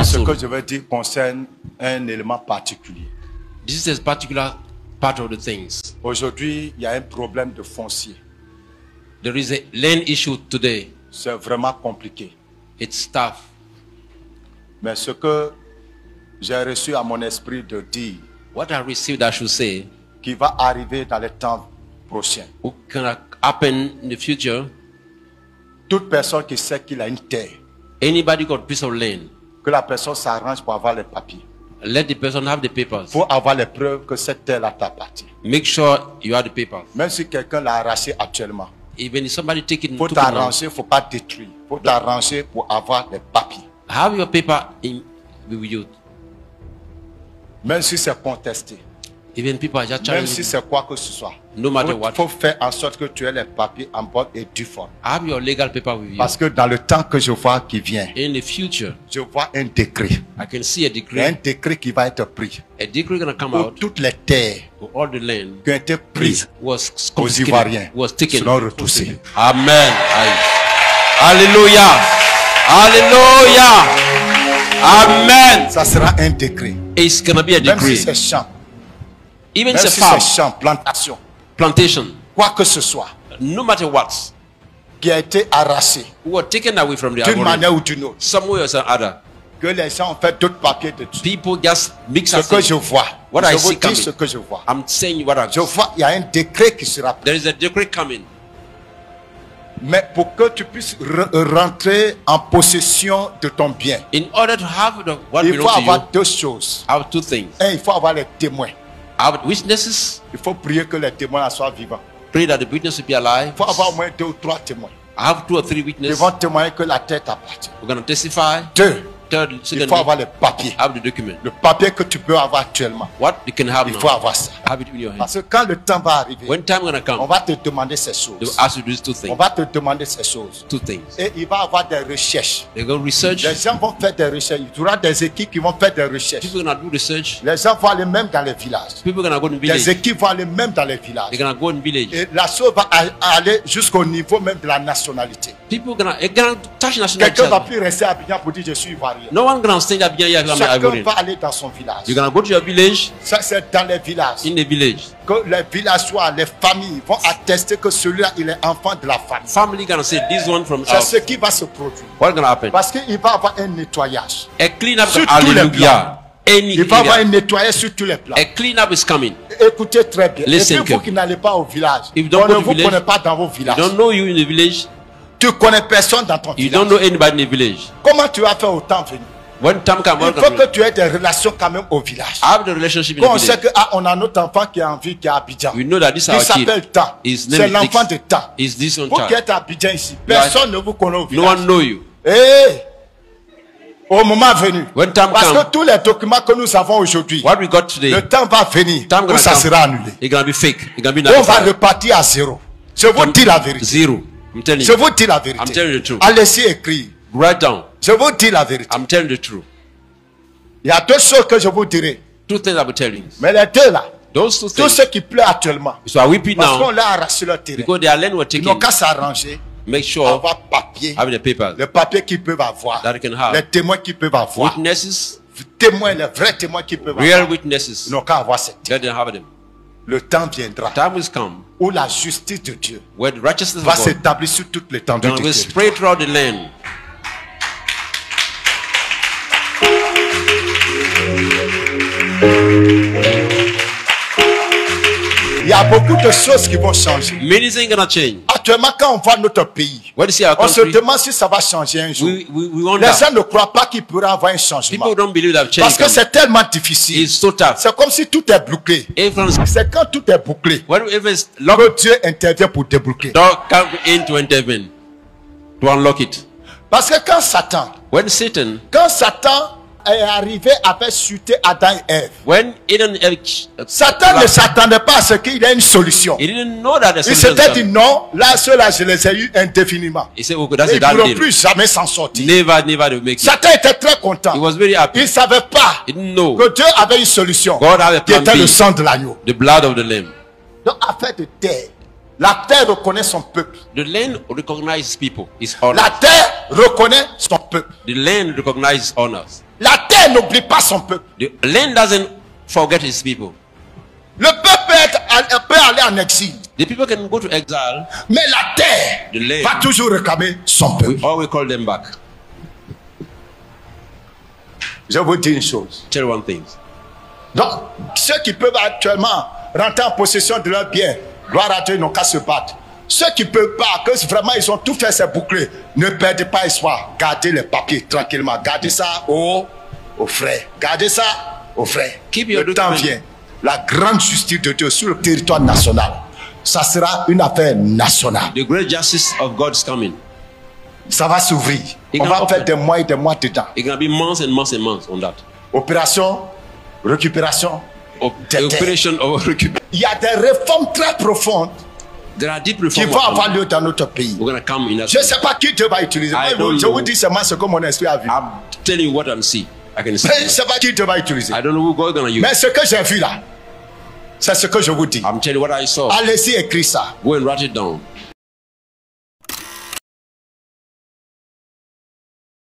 Ce que je veux dire concerne un élément particulier. This is a particular part of the things. Aujourd'hui, il y a un problème de foncier. There is a land issue today. C'est vraiment compliqué. It's tough. Mais ce que j'ai reçu à mon esprit de dire, What I received, I should say, qui va arriver dans les temps prochains. what can happen in the future? Toute personne qui sait qu'il a une terre, Anybody got a piece of land, que la personne s'arrange pour avoir les papiers, let the person have the papers. pour avoir les preuves que cette terre-là t'appartient. Make sure you have the papers. Même si quelqu'un l'a arraché actuellement, Even if somebody take it, il faut took it now, t'arranger, il ne faut pas détruire. Il faut t'arranger pour avoir les papiers. have your paper with you. Même si c'est contesté, Even people are just même challenging. si c'est quoi que ce soit. No matter Il what, faut faire en sorte que tu aies les papiers en bonne et due forme. have your legal paper with you. Parce que dans le temps que je vois qui vient, In the future, je vois un décret. I can see a Il y a un decree. décret qui va être pris. A decree gonna come Pour out toutes les terres for all the land qui ont été prises was aux confiscated, Ivoiriens was taken. seront retouchées. Amen. Aye. Hallelujah. Hallelujah. Amen. Ça sera un décret. It's gonna be a Même si decree. c'est champ, Even même if it's si a farm, c'est champ, plantation, plantation, quoi que ce soit, no matter what, qui a été arraché who are taken away from the d'une Aboriginal, manière ou d'une autre, some way or some other, que les gens ont fait d'autres papiers dessus. people just mix Ce us que in. je vois, What je I vous see dis coming. ce que je vois. I'm saying what I Je vois, il y a un décret qui sera pris. There is a decree coming. Mais pour que tu puisses rentrer en possession de ton bien, In order to have what il faut belongs to you, avoir deux choses. I have two things. Un, il faut avoir les témoins. I have witnesses. Il faut prier que les témoins soient vivants. Pray that the witness will be alive. Il faut avoir au moins deux ou trois témoins. I have 2 or 3 Ils witnesses. vont témoigner que la terre t'appartient. We're going to testify. Deux, Third, il secondly, faut avoir les papiers. have the document. Le papier que tu peux avoir actuellement. What you can have Il now, faut avoir ça. have it in your hand. Parce que quand le temps va arriver, When time gonna on come, va te demander ces they will choses. ask you to do these 2 On things. va te demander ces choses. 2 things. Et il va y avoir des recherches. They're going to research. Les gens vont faire des recherches. Il y aura des équipes qui vont faire des recherches. People are going to do research. Les gens vont aller même dans les villages. People are going to go in Les village. équipes vont aller même dans les villages. They're going to go in village. Et la chose va aller jusqu'au niveau même de la nationalité. People are going to touch national Quelqu'un ne va child. plus rester à Abidjan pour dire je suis ivoirien. No one going to stand up here. Chacun va aller dans son village. You're going to go to your village, Ça, c'est dans les villages. in the village. Que les villageois, les familles vont attester que celui-là, il est enfant de la famille. Family going to say, this one from C'est us. ce qui va se produire. What's going to happen? Parce qu'il va y avoir un nettoyage. A clean up. Sur tous les Hallelujah. Any Il va y avoir un area. nettoyage sur tous les plans. A clean up is coming. Écoutez très bien. Listen Et puis vous carefully. qui n'allez pas au village, If you don't on go ne to vous village, connaît pas dans vos You villages. don't know you in the village. Tu connais personne dans ton You village. don't know anybody in the village. Comment tu vas faire au temps venu? When time comes, Il faut que tu aies des relations quand même au village. have the relationship in Quand on the sait village. que on a notre enfant qui est en vie, qui est à Abidjan. We know that this is Il our s'appelle kid. Tan. His name C'est is l'enfant Dix. de Tan. Is this one Vous qui child? êtes à Abidjan ici, personne ne vous connaît au No village. one know you. Eh, au moment venu. When time Parce comes, que tous les documents que nous avons aujourd'hui, what we got today, le temps va venir time où gonna ça come. sera annulé. It's gonna be fake. It's gonna be On va nullified. repartir à zéro. Je vous dis la vérité. Zero. I'm telling Je you. vous dis la I'm vérité. telling you the truth. Allez-y écrire. Write down. Je vous dis la vérité. I'm telling you the truth. Il y a deux choses que je vous dirai. 2 things I will tell you. Mais les deux là, Those 2 tous things. ceux qui pleurent actuellement, So I weep it parce qu'on now l'a arraché leur terrain, because their land were ils n'ont taken. qu'à s'arranger, Make sure avoir papier, having the papers, les papiers qu'ils peuvent avoir, That they can have. les témoins qu'ils peuvent avoir, witnesses, témoins, les vrais témoins qu'ils peuvent real avoir. witnesses. Ils n'ont qu'à avoir cette. Let them have them. Le temps viendra Time will come où la justice de Dieu where the righteousness va of God s'établir sur toute l'étendue du will territoire. spread throughout the land. Il y a beaucoup de choses qui vont changer. Many things gonna change. Actuellement, quand on voit notre pays, When you see our on se country, demande si ça va changer un jour. we wonder. Les gens ne croient pas qu'il pourra avoir un changement. People don't believe that change Parce que comes. c'est tellement difficile. It's so tough. C'est comme si tout est bouclé. Everyone's C'est quand tout est bouclé whenever it's locked, que Dieu intervient pour débloquer. door come in to intervene to unlock it. Parce que quand Satan est arrivé avec chuter Adam et Ève, When Eden, Satan ne s'attendait pas à ce qu'il ait une solution. he didn't know that the Il solution s'était was dit coming. non, là, ceux-là, je les ai eus indéfiniment. He said, "Okay, that's Ils a ne done pourront deal. plus jamais s'en sortir. Never they will make it." Satan était très content. He was very happy. Il ne savait pas He didn't know que Dieu avait une solution God had a qui plan était B. le sang de l'agneau. The blood of the lamb. Donc, affaire de terre, la terre reconnaît son peuple. The land recognizes people. Its La honor. terre reconnaît son peuple. The land recognizes honors. La terre n'oublie pas son peuple. The land doesn't forget its people. Le peuple peut aller en exil. The people can go to exile. Mais la terre The land. va toujours réclamer son We peuple. always call them back. Je vous dis une chose. Tell you one thing. Donc, ceux qui peuvent actuellement rentrer en possession de leurs biens, gloire à Dieu, ils n'ont qu'à se battre. Ceux qui ne peuvent pas, que vraiment ils ont tout fait, c'est bouclé, ne perdez pas espoir. Gardez les papiers tranquillement. Gardez ça au frère. Gardez ça au frère. Keep your Le temps document. vient. La grande justice de Dieu sur le territoire national. Ça sera une affaire nationale. The great justice of God is coming. Ça va s'ouvrir. It On can va open. faire des mois et des mois dedans. It can be months and months and months on that. Opération, récupération. Des terres. Operation of recuperation. Il y a des réformes très profondes There are deep qui reforms. vont avoir lieu dans notre pays. We're going to come in that. Je ne sais pas qui Dieu va utiliser. I Moi, don't je vous know. dis seulement ce que mon esprit a vu. I'm telling you what I see. I can see. Mais je ne sais pas qui Dieu va utiliser. I don't know who God is going to use. Mais ce que j'ai vu là, c'est ce que je vous dis. I'm telling you what I saw. Allez-y, écris ça. Go and write it down.